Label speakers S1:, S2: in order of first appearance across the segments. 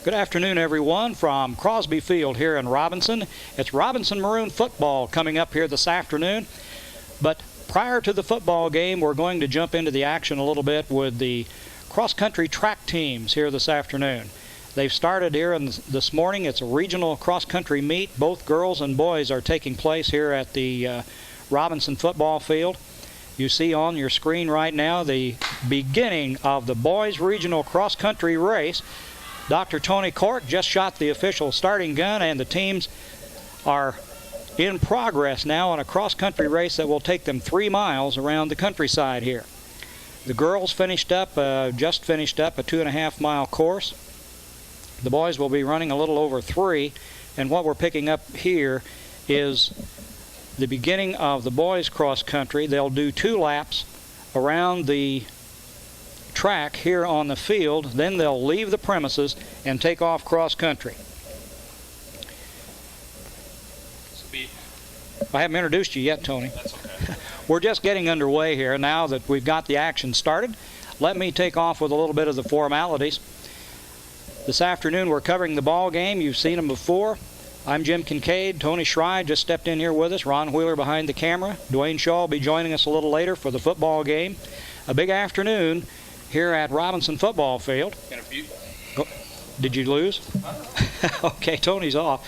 S1: Good afternoon, everyone, from Crosby Field here in Robinson. It's Robinson Maroon football coming up here this afternoon. But prior to the football game, we're going to jump into the action a little bit with the cross-country track teams here this afternoon. They've started here this morning. It's a regional cross-country meet. Both girls and boys are taking place here at the Robinson football field. You see on your screen right now the beginning of the boys' regional cross-country race. Dr. Tony Cork just shot the official starting gun, and the teams are in progress now on a cross-country race that will take them 3 miles around the countryside here. The girls just finished up a 2.5-mile course. The boys will be running a little over 3, and what we're picking up here is the beginning of the boys' cross-country. They'll do 2 laps around the track here on the field, then they'll leave the premises and take off cross-country. I haven't introduced you yet, Tony.
S2: That's okay.
S1: We're just getting underway here now that we've got the action started. Let me take off with a little bit of the formalities. This afternoon we're covering the ball game. You've seen them before. I'm Jim Kincaid. Tony Schrei just stepped in here with us. Ron Wheeler behind the camera. Dwayne Shaw will be joining us a little later for the football game. A big afternoon here at Robinson football field. Did you lose? Okay, Tony's off.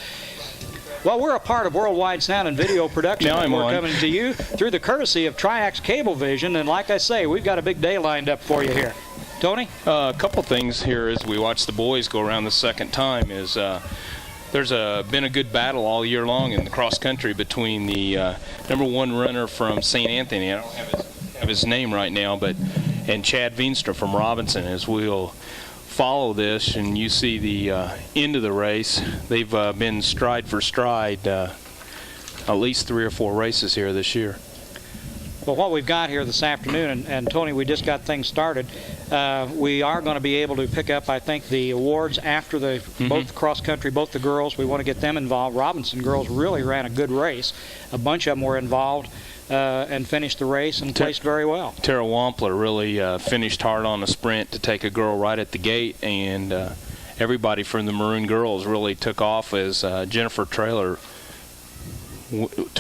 S1: Well, we're a part of Worldwide Sound and Video Production.
S2: Now
S1: we're coming to you through the courtesy of Triax Cablevision, and like I say, we've got a big day lined up for you here. Tony?
S2: A couple things here as we watch the boys go around the second time is there's been a good battle all year long in the cross country between the #1 runner from St. Anthony. I don't have his name right now, and Chad Veenstra from Robinson. As we'll follow this and you see the end of the race, they've been stride for stride at least 3 or 4 races here this year.
S1: Well, what we've got here this afternoon, and Tony, we just got things started. We are going to be able to pick up, I think, the awards after both cross-country, both the girls. We want to get them involved. Robinson girls really ran a good race. A bunch of them were involved and finished the race and placed very well.
S2: Tara Wampler really finished hard on the sprint to take a girl right at the gate, and everybody from the Maroon girls really took off as Jennifer Traylor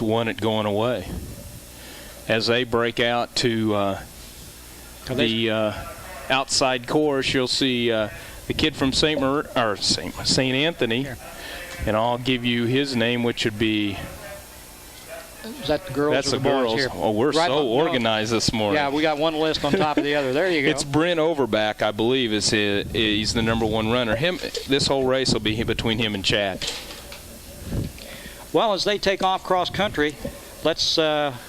S2: won it going away. As they break out to the outside course, you'll see the kid from St. Anthony, and I'll give you his name, which would be.
S1: Is that the girls?
S2: That's
S1: or
S2: the girls.
S1: Here?
S2: Oh, we're right so organized this morning.
S1: Yeah, we got one list on top of the other. There you go.
S2: It's Brent Overback, I believe, he's the #1 runner. This whole race will be between him and Chad.
S1: Well, as they take off cross country, let's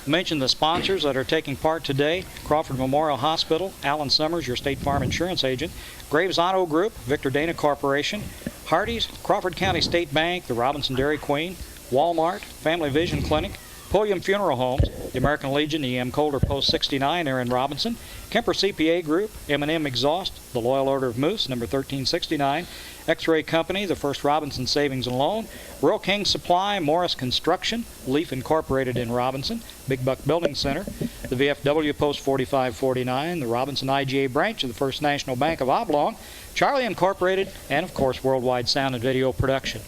S1: mention the sponsors that are taking part today. Crawford Memorial Hospital, Alan Summers, your State Farm Insurance agent, Graves Auto Group, Victor Dana Corporation, Hardee's, Crawford County State Bank, the Robinson Dairy Queen, Walmart, Family Vision Clinic, Pulliam Funeral Homes, the American Legion, E.M. Colder Post 69 there in Robinson, Kemper CPA Group, M&M Exhaust, the Loyal Order of Moose, number 1369, X-Ray Company, the First Robinson Savings and Loan, Rural King Supply, Morris Construction, Leaf Incorporated in Robinson, Big Buck Building Center, the VFW Post 4549, the Robinson IGA branch of the First National Bank of Oblong, Charlie Incorporated, and of course Worldwide Sound and Video Production.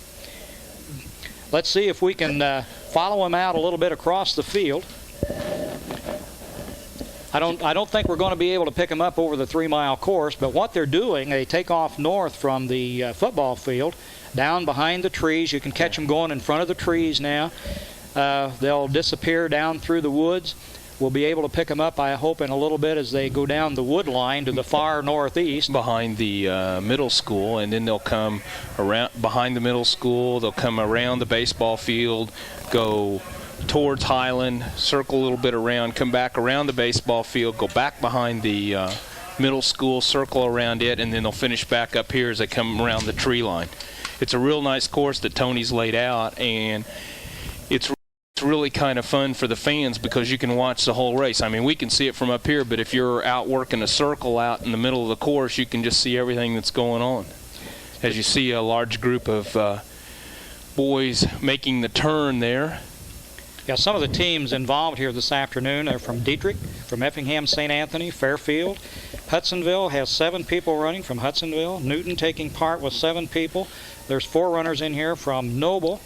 S1: Let's see if we can follow them out a little bit across the field. I don't think we're going to be able to pick them up over the 3-mile course, but what they're doing, they take off north from the football field, down behind the trees. You can catch them going in front of the trees now. They'll disappear down through the woods. We'll be able to pick them up, I hope, in a little bit as they go down the wood line to the far northeast.
S2: Behind the middle school, and then they'll come around behind the middle school. They'll come around the baseball field, go towards Highland, circle a little bit around, come back around the baseball field, go back behind the middle school, circle around it, and then they'll finish back up here as they come around the tree line. It's a real nice course that Tony's laid out, and it's really kind of fun for the fans because you can watch the whole race. I mean, we can see it from up here, but if you're out working a circle out in the middle of the course, you can just see everything that's going on. As you see a large group of boys making the turn there.
S1: Yeah, some of the teams involved here this afternoon are from Dietrich, from Effingham, St. Anthony, Fairfield, Hudsonville has 7 people running from Hudsonville. Newton taking part with 7 people. There's 4 runners in here from Noble.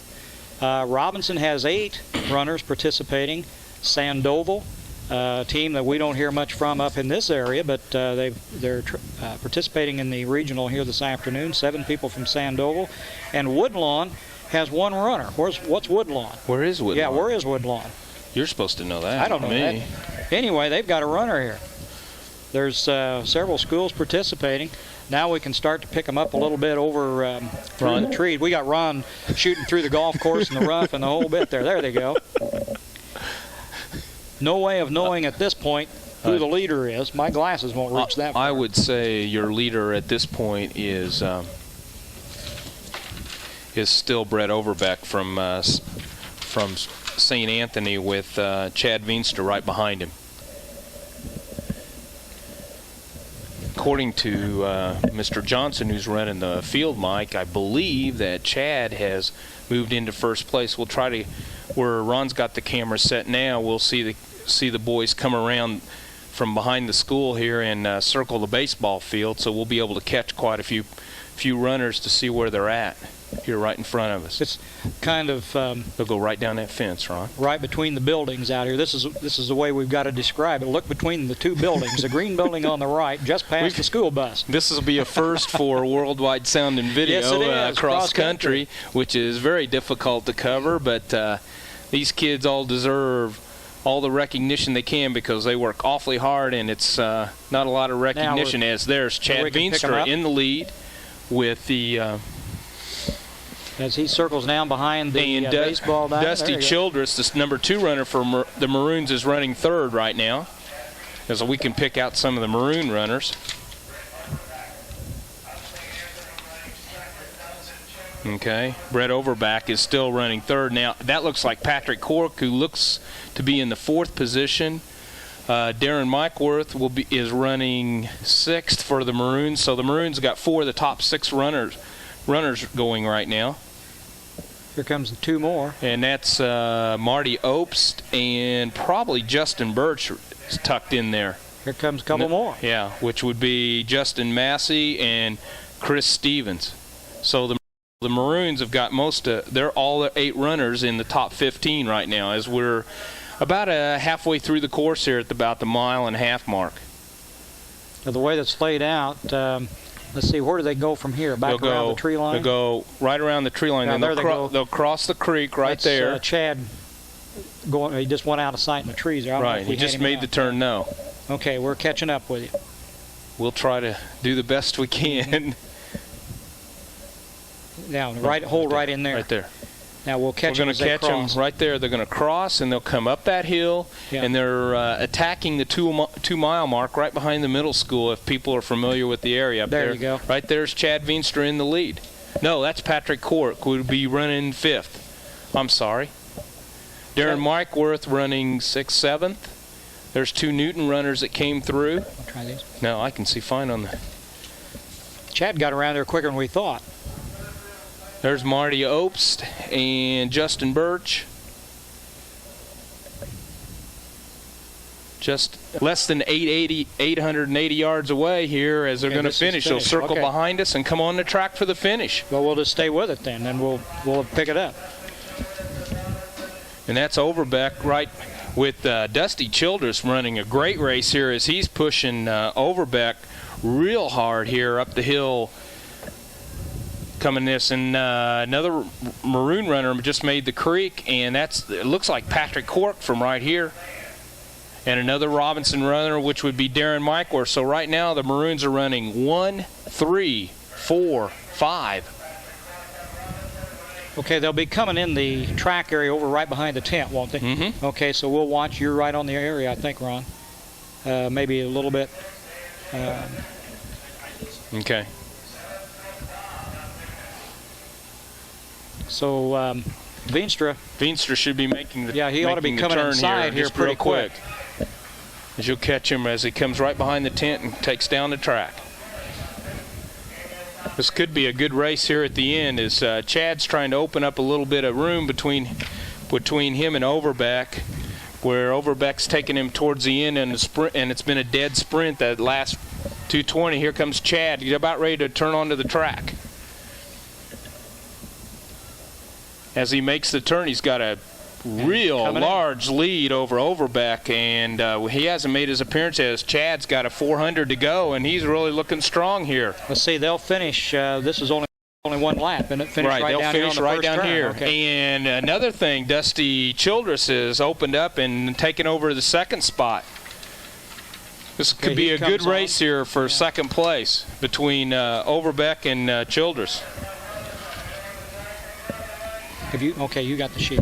S1: Robinson has 8 runners participating. Sandoval, a team that we don't hear much from up in this area, but they're participating in the regional here this afternoon. 7 people from Sandoval. And Woodlawn has 1 runner. What's Woodlawn?
S2: Where is Woodlawn?
S1: Yeah, where is Woodlawn?
S2: You're supposed to know that.
S1: I don't know
S2: Me.
S1: that. Anyway, they've got a runner here. There's several schools participating. Now we can start to pick them up a little bit over through the trees. We got Ron shooting through the golf course and the rough and the whole bit there. There they go. No way of knowing at this point who the leader is. My glasses won't reach that far.
S2: I would say your leader at this point is still Brett Overbeck from St. Anthony with Chad Veenstra right behind him. According to Mr. Johnson, who's running the field mic, I believe that Chad has moved into first place. We'll try to, where Ron's got the camera set now, we'll see the boys come around from behind the school here and circle the baseball field, so we'll be able to catch quite a few runners to see where they're at here right in front of us.
S1: It's kind of
S2: they'll go right down that fence, Ron.
S1: Right between the buildings out here. This is the way we've got to describe it. Look between the 2 buildings. The green building on the right, just past the school bus.
S2: This will be a first for Worldwide Sound and Video.
S1: Yes, it is.
S2: Cross country, which is very difficult to cover, but these kids all deserve all the recognition they can because they work awfully hard, and it's not a lot of recognition. As there's Chad Veenstra in the lead with the
S1: as he circles down behind the baseball diamond.
S2: Dusty Childress, this number 2 runner for the Maroons, is running 3rd right now. So we can pick out some of the Maroon runners. Okay, Brett Overback is still running 3rd. Now, that looks like Patrick Cork, who looks to be in the 4th position. Darren Mikeworth is running 6th for the Maroons. So the Maroons got 4 of the top 6 runners going right now.
S1: Here comes the 2 more.
S2: And that's Marty Obst and probably Justin Birch is tucked in there.
S1: Here comes a couple more.
S2: Yeah, which would be Justin Massey and Chris Stevens. So the Maroons have got they're all the 8 runners in the top 15 right now, as we're about halfway through the course here at about the 1.5 mile mark.
S1: Now, the way that's laid out, let's see, where do they go from here? Back around the tree line?
S2: They'll go right around the tree line, and they'll cross the creek right there.
S1: Chad, he just went out of sight in the trees there.
S2: Right, he just made the turn now.
S1: Okay, we're catching up with you.
S2: We'll try to do the best we can.
S1: Now, hold right in there.
S2: Right there.
S1: Now we'll catch them as they cross.
S2: We're going to catch them right there. They're going to cross, and they'll come up that hill, and they're attacking the 2 mile mark right behind the middle school, if people are familiar with the area up there.
S1: There you go.
S2: Right there's Chad Veenstra in the lead. No, that's Patrick Cork, who would be running 5th. I'm sorry. Darren Mikeworth running 6th, 7th. There's 2 Newton runners that came through.
S1: I'll try these.
S2: No, I can see fine on the...
S1: Chad got around there quicker than we thought.
S2: There's Marty Obst and Justin Birch. Just less than 880 yards away here as they're going to finish. They'll circle behind us and come on the track for the finish.
S1: Well, we'll just stay with it then, and we'll pick it up.
S2: And that's Overbeck right with Dusty Childress running a great race here as he's pushing Overbeck real hard here up the hill. Coming this, and another Maroon runner just made the creek, and it looks like Patrick Cork from right here. And another Robinson runner, which would be Darren Mikeworth. So right now the Maroons are running 1, 3, 4, 5.
S1: Okay, they'll be coming in the track area over right behind the tent, won't they?
S2: Mm-hmm.
S1: Okay, so we'll watch. You're right on the area, I think, Ron. Maybe a little bit.
S2: Okay.
S1: So Veenstra
S2: should be making the
S1: he ought to be coming inside here pretty quick.
S2: As you'll catch him as he comes right behind the tent and takes down the track. This could be a good race here at the end as Chad's trying to open up a little bit of room between him and Overbeck, where Overbeck's taking him towards the end and the sprint, and it's been a dead sprint that last 2:20. Here comes Chad. He's about ready to turn onto the track. As he makes the turn, he's got a real large lead over Overbeck, and he hasn't made his appearance as Chad's got a 400 to go, and he's really looking strong here.
S1: Let's see, they'll finish. This is only one lap, and it finished
S2: right
S1: down
S2: they'll
S1: here
S2: finish
S1: on the
S2: right
S1: first
S2: down
S1: turn.
S2: here.
S1: Okay.
S2: And another thing, Dusty Childress has opened up and taken over the second spot. This could be a good race here for second place between Overbeck and Childress.
S1: You got the sheet.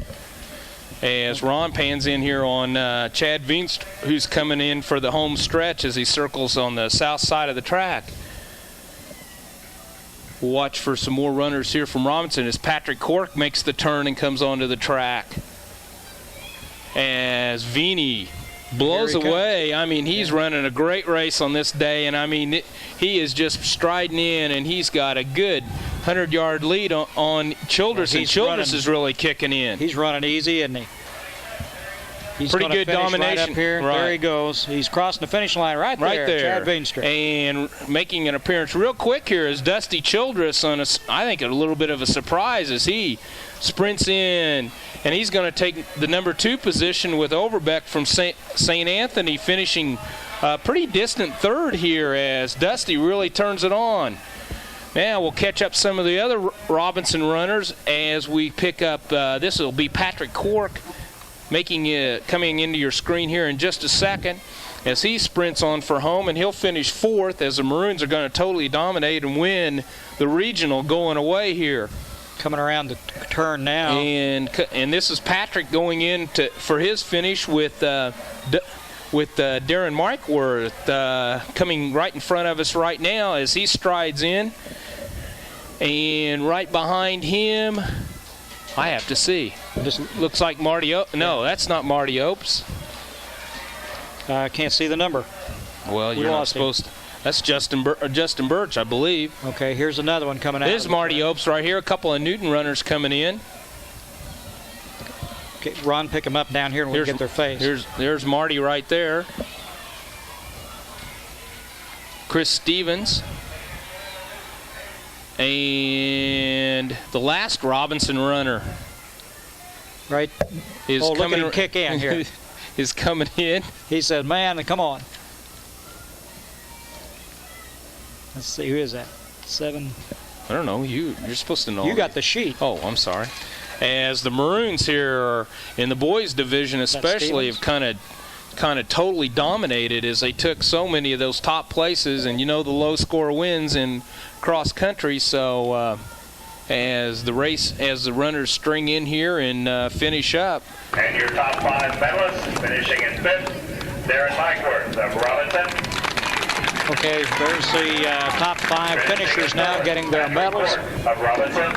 S2: As Ron pans in here on Chad Veenst, who's coming in for the home stretch as he circles on the south side of the track. We'll watch for some more runners here from Robinson as Patrick Cork makes the turn and comes onto the track. As Veeney blows away. I mean, he's running a great race on this day, and I mean, he is just striding in, and he's got a good 100-yard lead on Childress, and Childress is really kicking in.
S1: He's running easy, isn't he? He's
S2: pretty good domination.
S1: Right up here.
S2: Right.
S1: There he goes. He's crossing the finish line right there. Chad Veenstra.
S2: And making an appearance real quick here is Dusty Childress on I think a little bit of a surprise as he sprints in, and he's going to take the number 2 position with Overbeck from St. Anthony, finishing a pretty distant third here as Dusty really turns it on. Now we'll catch up some of the other Robinson runners as we pick up. This will be Patrick Cork coming into your screen here in just a second as he sprints on for home, and he'll finish 4th as the Maroons are going to totally dominate and win the regional going away here.
S1: Coming around the turn now.
S2: And this is Patrick going in for his finish with Darren Markworth coming right in front of us right now as he strides in. And right behind him, I have to see. Just looks like Marty Opes. No, that's not Marty Opes.
S1: I can't see the number.
S2: Well, you're not supposed to. That's Justin Birch, I believe.
S1: Okay, here's another one coming out.
S2: There's Marty Opes right here. A couple of Newton runners coming in.
S1: Okay, Ron, pick them up down here and we'll get their face.
S2: There's Marty right there. Chris Stevens. And the last Robinson runner.
S1: Right.
S2: Is
S1: look at him kick in here.
S2: Is coming in.
S1: He said, man, come on. Let's see, who is that? 7.
S2: I don't know. You're supposed to know.
S1: You got the sheet.
S2: Oh, I'm sorry. As the Maroons here are in the boys division especially have kind of totally dominated as they took so many of those top places, and you know the low score wins in cross country. So as the runners string in here and finish up.
S3: And your top 5 medalists finishing in 5th, Darren Markworth of Robinson.
S1: Okay, there's the top 5 finishers now getting their medals.
S3: Of Robinson.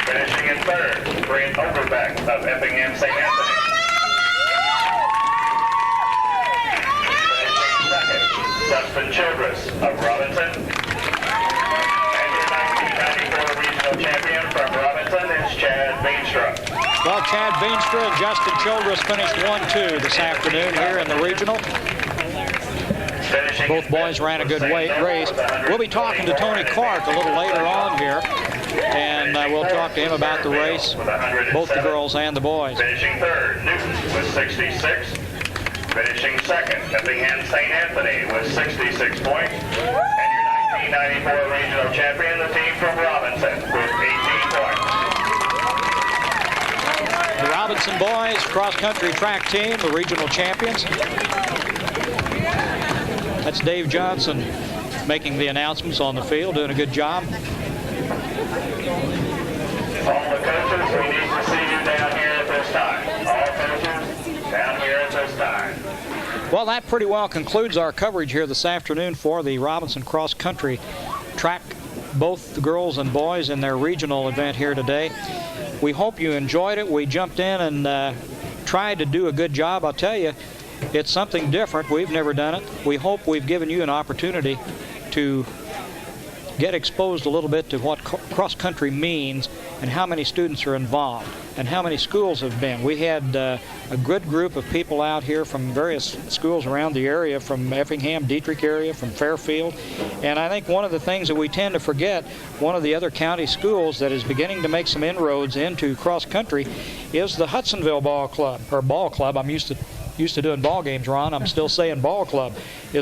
S3: Finishing in 3rd, Brent Overbeck of Effingham St. Anthony. Finishing 2nd, Dustin Childress of Robinson. And your 1994 regional champion from Robinson is Chad Veenstra.
S1: Well, Chad Veenstra and Justin Childress finished 1-2 this afternoon here in the regional. Both boys ran a good race. We'll be talking to Tony Clark a little later on here, and we'll talk to him about the race, both the girls and the boys.
S3: Finishing 3rd, Newton with 66. Finishing 2nd, Effingham St. Anthony with 66 points. And your 1994 regional champion, the team from Robinson, with 18 points.
S1: The Robinson boys cross-country track team, the regional champions. That's Dave Johnson making the announcements on the field, doing a good job.
S3: All the coaches, we need to see you down here at this time. All coaches, down here at this time.
S1: Well, that pretty well concludes our coverage here this afternoon for the Robinson Cross Country track, both the girls and boys in their regional event here today. We hope you enjoyed it. We jumped in and tried to do a good job. I'll tell you, it's something different. We've never done it. We hope we've given you an opportunity to get exposed a little bit to what cross-country means and how many students are involved and how many schools have been. We had a good group of people out here from various schools around the area, from Effingham, Dietrich area, from Fairfield. And I think one of the things that we tend to forget, one of the other county schools that is beginning to make some inroads into cross-country is the Hudsonville Ball Club. I'm used to doing ball games, Ron. I'm still saying ball club. Is